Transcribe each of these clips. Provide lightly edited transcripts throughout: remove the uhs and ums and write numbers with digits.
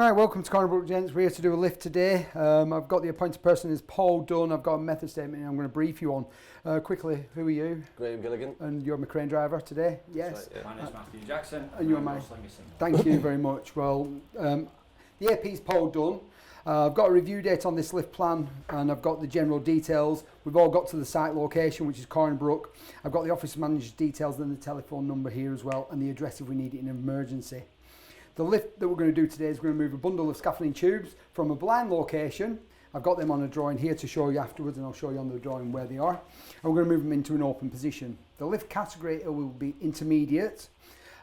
Right, welcome to Cornerbrook, gents. We're here to do a lift today. I've got the appointed person is Paul Dunn. I've got a method statement I'm going to brief you on. Quickly, who are you? Graham Gilligan. And you're my crane driver today? Yes. Right, yeah. My name's Matthew Jackson. And you're my... Thank you very much. Well, the AP is Paul Dunn. I've got a review date on this lift plan and I've got the general details. We've all got to the site location, which is Cornerbrook. I've got the office manager's details and the telephone number here as well, and the address if we need it in an emergency. The lift that we're going to do today is we're going to move a bundle of scaffolding tubes from a blind location. I've got them on a drawing here to show you afterwards, and I'll show you on the drawing where they are. And we're going to move them into an open position. The lift category will be intermediate.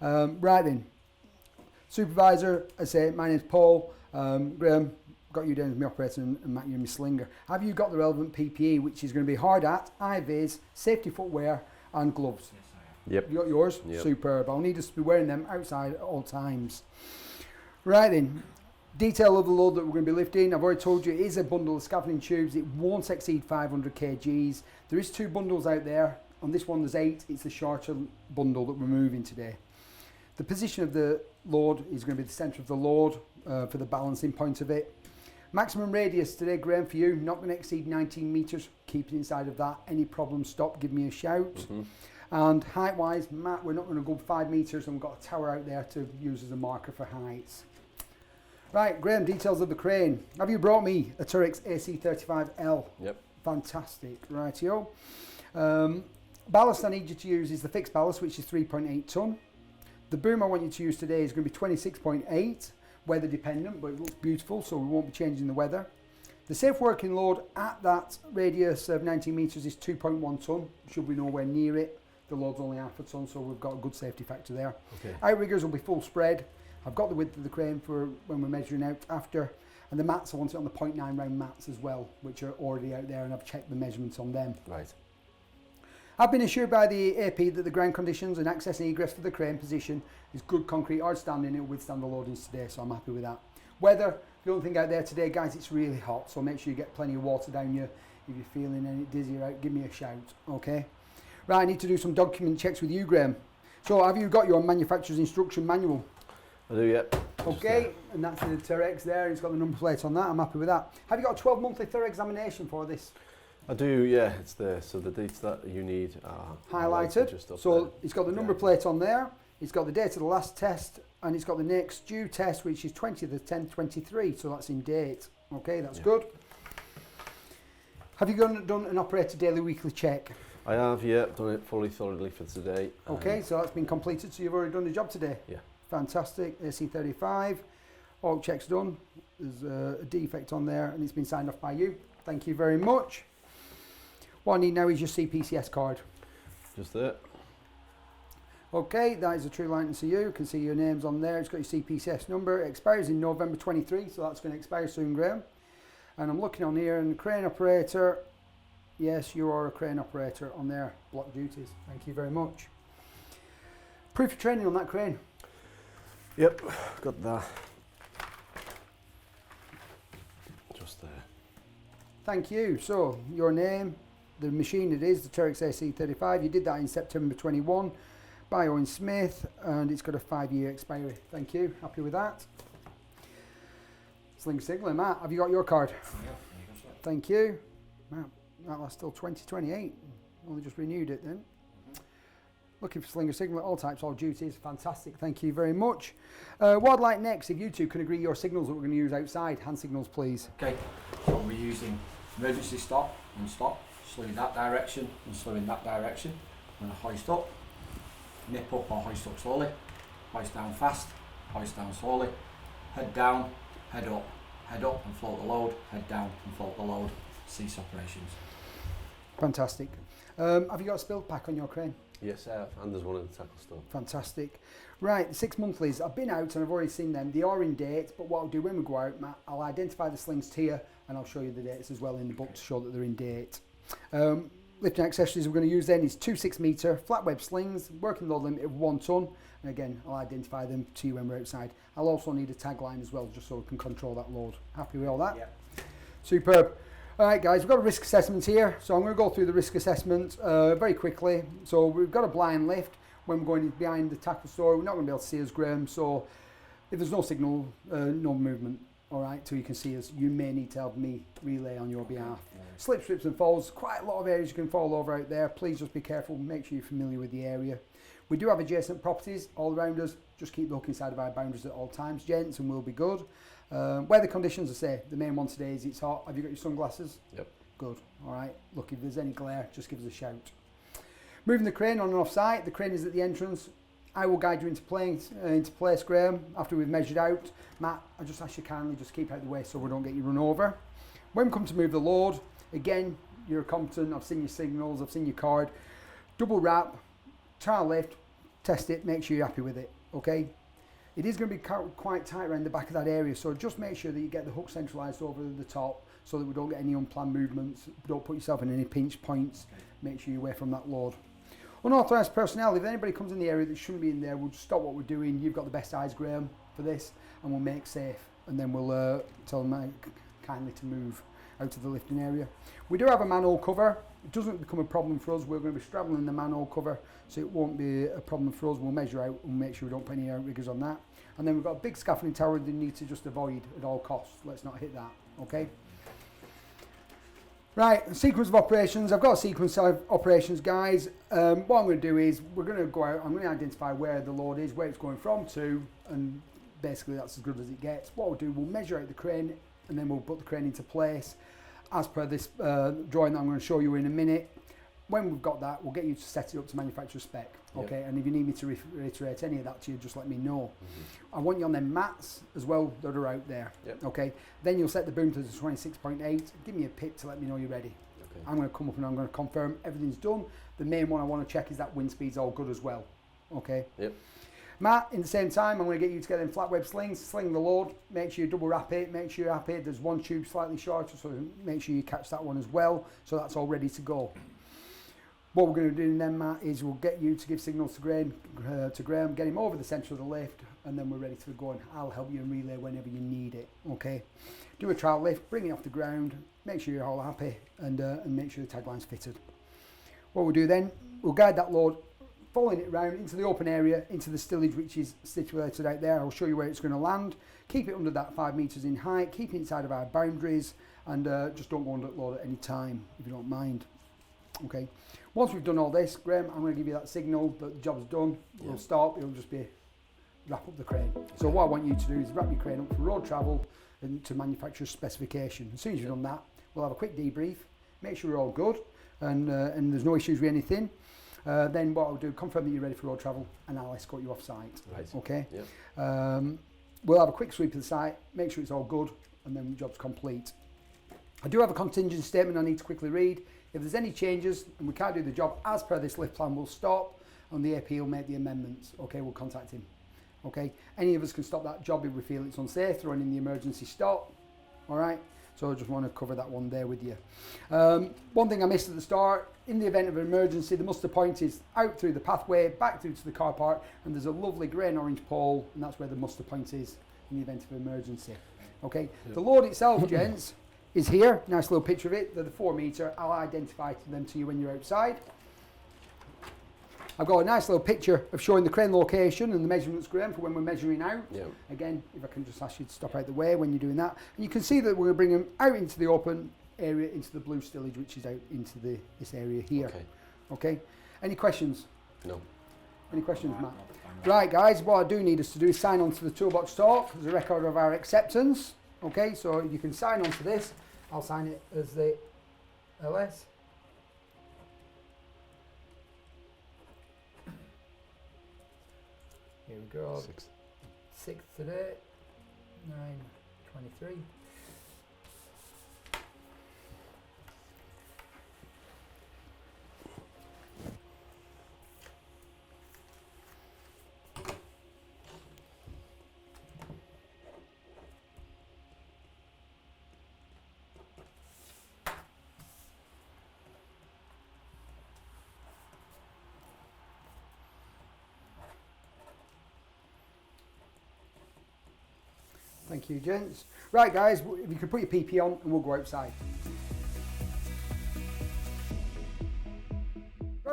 Right then, supervisor, I say, my name's Paul. Graham, got you down as my operator, and Matt, you're my slinger. Have you got the relevant PPE, which is going to be hard hat, IVs, safety footwear, and gloves? Yes, I have. Yep. You got yours? Yep. Superb. I'll need us to be wearing them outside at all times. Right then, detail of the load that we're going to be lifting. I've already told you it is a bundle of scaffolding tubes. It won't exceed 500 kgs. There is 2 bundles out there. On this one there's 8. It's the shorter bundle that we're moving today. The position of the load is going to be the centre of the load for the balancing point of it. Maximum radius today, Graham, for you, not going to exceed 19 metres. Keep it inside of that. Any problems, stop, give me a shout. Mm-hmm. And height-wise, Matt, we're not going to go 5 metres, and we've got a tower out there to use as a marker for heights. Right, Graham, details of the crane. Have you brought me a Turrex AC35L? Yep. Fantastic, rightio. Ballast I need you to use is the fixed ballast, which is 3.8 tonne. The boom I want you to use today is going to be 26.8, weather dependent, but it looks beautiful, so we won't be changing the weather. The safe working load at that radius of 19 metres is 2.1 tonne, should be nowhere near it. The load's only half a tonne, so we've got a good safety factor there. Okay. Outriggers will be full spread. I've got the width of the crane for when we're measuring out after. And the mats, I want it on the 0.9 round mats as well, which are already out there, and I've checked the measurements on them. Right. I've been assured by the AP that the ground conditions and access and egress for the crane position is good concrete, hard standing, it will withstand the loadings today, so I'm happy with that. Weather, the only thing out there today, guys, it's really hot, so make sure you get plenty of water down you. If you're feeling any dizzy or out, give me a shout, okay? Right, I need to do some document checks with you, Graham. So have you got your manufacturer's instruction manual? I do, yep. Okay, and that's the Turrex there, it's got the number plate on that, I'm happy with that. Have you got a 12-monthly thorough examination for this? I do, yeah, it's there. So the dates that you need are highlighted. Just up so there. It's got the number plate on there, it's got the date of the last test, and it's got the next due test, which is 20th of 10th, 23, so that's in date. Okay, that's good. Have you done an operator daily weekly check? I have, yeah, done it fully thoroughly for today. Okay, so that's been completed, so you've already done the job today? Yeah. Fantastic. AC35, all checks done. There's a defect on there and it's been signed off by you. Thank you very much. What I need now is your CPCS card. Just there. Okay, that is a true line to see you. Can see your names on there. It's got your CPCS number. It expires in November 23, so that's going to expire soon, Graham. And I'm looking on here, and crane operator. Yes, you are a crane operator on there. Block duties. Thank you very much. Proof of training on that crane. Yep, got that. Just there. Thank you. So, your name, the machine it is, the Turrex AC35. You did that in September 21 by Owen Smith, and it's got a 5-year expiry. Thank you. Happy with that. Sling Sigler, Matt, have you got your card? Yeah, Thank you. Matt, that lasts till 2028. Only just renewed it then. Looking for Slinger Signal, all types, all duties. Fantastic, thank you very much. What I'd like next, if you two can agree your signals that we're going to use outside, hand signals please. Okay, so we're using emergency stop and stop, slow in that direction and slow in that direction. I'm going to hoist up, nip up or hoist up slowly, hoist down fast, hoist down slowly, head down, head up and float the load, head down and float the load, cease operations. Fantastic. Have you got a spill pack on your crane? Yes, I have, and there's one in the tackle store. Fantastic. Right, the 6 monthlies, I've been out and I've already seen them. They are in date, but what I'll do when we go out, Matt, I'll identify the slings to you and I'll show you the dates as well in the book to show that they're in date. Lifting accessories we're going to use then is 2 6-metre flat web slings, working load limit of 1 tonne, and again I'll identify them to you when we're outside. I'll also need a tagline as well, just so we can control that load. Happy with all that? Yeah. Superb. Alright guys, we've got a risk assessment here, so I'm going to go through the risk assessment very quickly. So we've got a blind lift. When we're going behind the tackle store, we're not going to be able to see us, Graham, so If there's no signal, no movement, all right, till you can see us, you may need to help me relay on your behalf. Slip, slips and falls, quite a lot of areas you can fall over out there. Please just be careful, make sure you're familiar with the area. We do have adjacent properties all around us. Just keep the hook inside of our boundaries at all times, gents, and we'll be good. Weather conditions, I say, the main one today is it's hot. Have you got your sunglasses? Yep. Good, all right. Look, if there's any glare, just give us a shout. Moving the crane on and off site. The crane is at the entrance. I will guide you into place, Graham, after we've measured out. Matt, I just ask you kindly just keep out of the way so we don't get you run over. When we come to move the load, again, you're competent. I've seen your signals, I've seen your card. Double wrap, trial lift, test it, make sure you're happy with it, okay? It is going to be quite tight around the back of that area, so just make sure that you get the hook centralised over the top so that we don't get any unplanned movements. Don't put yourself in any pinch points. Make sure you're away from that load. Unauthorised personnel, if anybody comes in the area that shouldn't be in there, we'll just stop what we're doing. You've got the best eyes, Graham, for this, and we'll make safe. And then we'll tell them kindly to move out of the lifting area. We do have a manhole cover. It doesn't become a problem for us. We're going to be straddling the manhole cover, so it won't be a problem for us. We'll measure out and make sure we don't put any outriggers on that. And then we've got a big scaffolding tower that you need to just avoid at all costs. Let's not hit that, okay? Right, sequence of operations. I've got a sequence of operations, guys. What I'm going to do is we're going to go out, I'm going to identify where the load is, where it's going from to, and basically that's as good as it gets. What we'll do, we'll measure out the crane, and then we'll put the crane into place as per this drawing that I'm going to show you in a minute. When we've got that, we'll get you to set it up to manufacturer spec, okay? Yep. And if you need me to reiterate any of that to you, just let me know. I want you on them mats as well that are out there, yep. Okay? Then you'll set the boom to 26.8. Give me a pip to let me know you're ready. Okay. I'm going to come up and I'm going to confirm everything's done. The main one I want to check is that wind speed's all good as well, okay? Yep. Matt, in the same time, I'm going to get you to get in flat web slings, sling the load, make sure you double wrap it, make sure you're happy. There's one tube slightly shorter, so make sure you catch that one as well, so that's all ready to go. What we're going to do then, Matt, is we'll get you to give signals to Graham, get him over the centre of the lift, and then we're ready to go, and I'll help you and relay whenever you need it, okay? Do a trial lift, bring it off the ground, make sure you're all happy, and make sure the tagline's fitted. What we'll do then, we'll guide that load, following it round into the open area, into the stillage which is situated out there. I'll show you where it's going to land. Keep it under that 5 metres in height, keep it inside of our boundaries, and just don't go under load at any time, if you don't mind. Okay. Once we've done all this, Graham, I'm going to give you that signal that the job's done. Yeah. We'll stop. It'll just be wrap up the crane. So what I want you to do is wrap your crane up for road travel and to manufacturer's specification. As soon as you've done that, we'll have a quick debrief, make sure we're all good, and there's no issues with anything. Then what I'll do, confirm that you're ready for road travel, and I'll escort you off site. Right. Okay. Yep. We'll have a quick sweep of the site, make sure it's all good, and then the job's complete. I do have a contingency statement I need to quickly read. If there's any changes and we can't do the job as per this lift plan, we'll stop, and the AP will make the amendments. Okay, we'll contact him. Okay, any of us can stop that job if we feel it's unsafe, throwing in the emergency stop. All right, so I just want to cover that one there with you. One thing I missed at the start, in the event of an emergency, the muster point is out through the pathway, back through to the car park, and there's a lovely grey and orange pole, and that's where the muster point is in the event of emergency. Okay, yep. The load itself, gents, is here. Nice little picture of it. They're the 4 metre. I'll identify them to you when you're outside. I've got a nice little picture of showing the crane location and the measurements, Graham, for when we're measuring out. Yep. Again, if I can just ask you to stop out the way when you're doing that. And you can see that we're going to bring them out into the open area, into the blue stillage, which is out into this area here. Okay. Any questions? No. Any questions, Matt? Right, guys, what I do need us to do is sign on to the toolbox talk as a record of our acceptance. Okay, so you can sign on to this. I'll sign it as the LS. Here we go. 6th today, 9:23. Thank you, gents. Right, guys, if you can put your PP on and we'll go outside.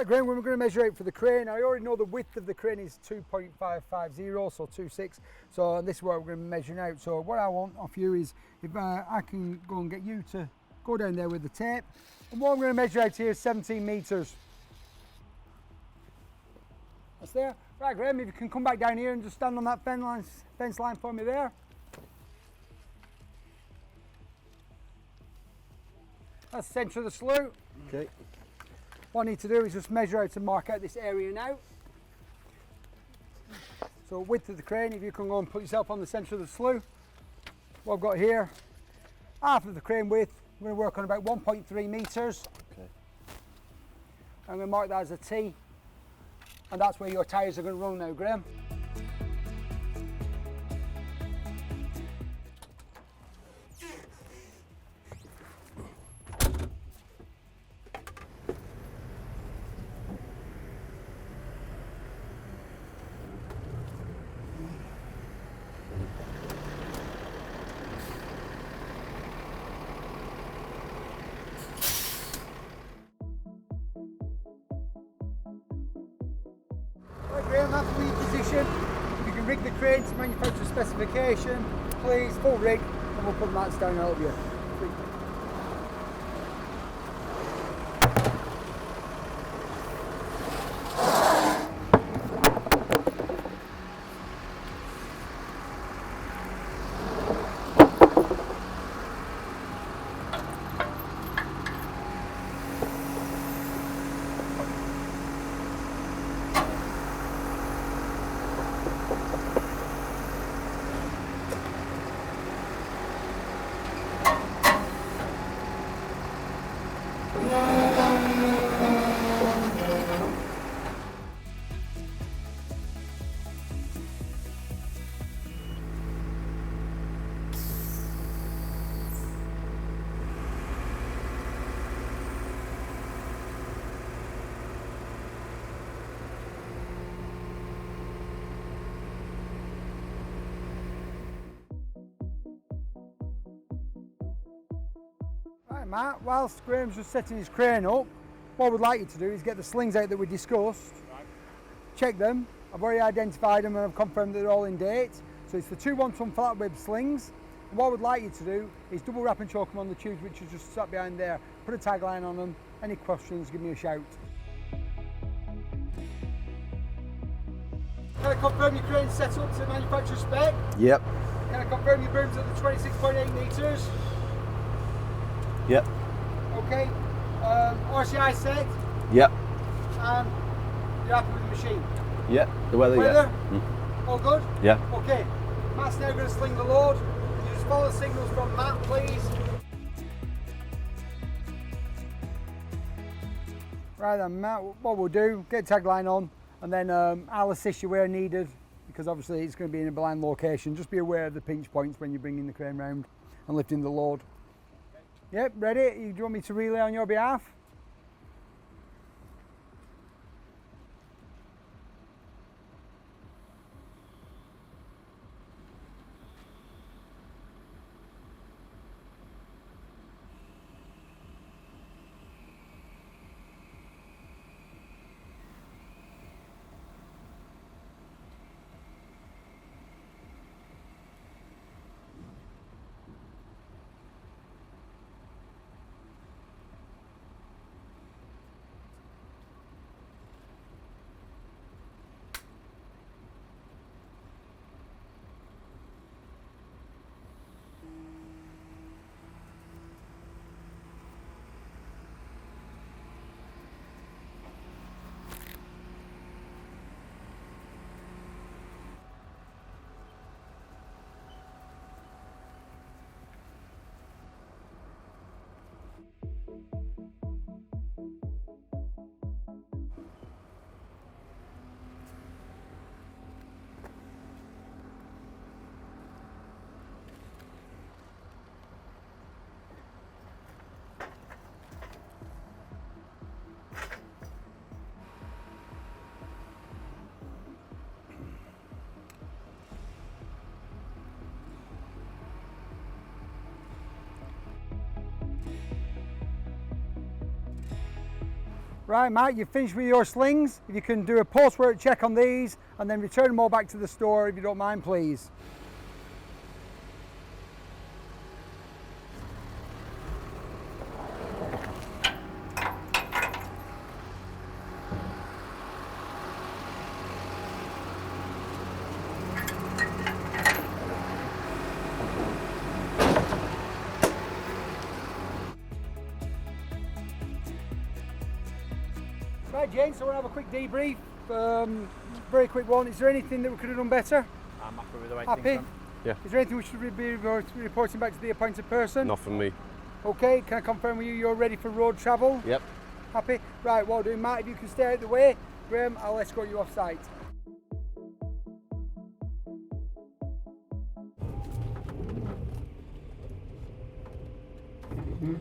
Right, Graham, we're going to measure out for the crane. I already know the width of the crane is 2.550, so 2.6. So this is what we're going to be measuring out. So what I want off you is if I can go and get you to go down there with the tape. And what I'm going to measure out here is 17 metres. That's there. Right, Graham, if you can come back down here and just stand on that fence line for me there. That's the centre of the slough. Okay. What I need to do is just measure out and mark out this area now. So width of the crane, if you can go and put yourself on the centre of the slough. What I've got here, half of the crane width, I'm going to work on about 1.3 metres. Okay. I'm going to mark that as a T, and that's where your tyres are going to run now, Graham. Right, Graham, after your position, if you can rig the crane to manufacturer specification, please, full rig, and we'll put the mats down and help you. Right, Matt, whilst Graham's just setting his crane up, what I would like you to do is get the slings out that we discussed, check them. I've already identified them and I've confirmed that they're all in date. So it's the 2 1-ton flat web slings. And what I would like you to do is double wrap and choke them on the tubes which are just sat behind there. Put a tagline on them. Any questions, give me a shout. Can I confirm your crane's set up to manufacturer spec? Yep. Can I confirm your boom's at the 26.8 metres? Yep. Okay. RCI set? Yep. And you're happy with the machine? Yep. The weather. Weather? Yeah. All good? Yeah. Okay. Matt's now going to sling the load. You just follow the signals from Matt, please. Right then, Matt, what we'll do, get a tagline on, and then I'll assist you where needed, because obviously it's going to be in a blind location. Just be aware of the pinch points when you're bringing the crane round and lifting the load. Yep, ready? Do you want me to relay on your behalf? Right, Matt, you've finished with your slings. If you can do a post-work check on these and then return them all back to the store if you don't mind, please. Right, Jane, so we'll have a quick debrief. Very quick one. Is there anything that we could have done better? I'm happy with the way Happy? things are. Yeah. Is there anything we should be reporting back to the appointed person? Not from me. Okay, can I confirm with you you're ready for road travel? Yep. Happy? Right, well done, Matt. If you can stay out of the way, Graham, I'll escort you off site. Mm-hmm.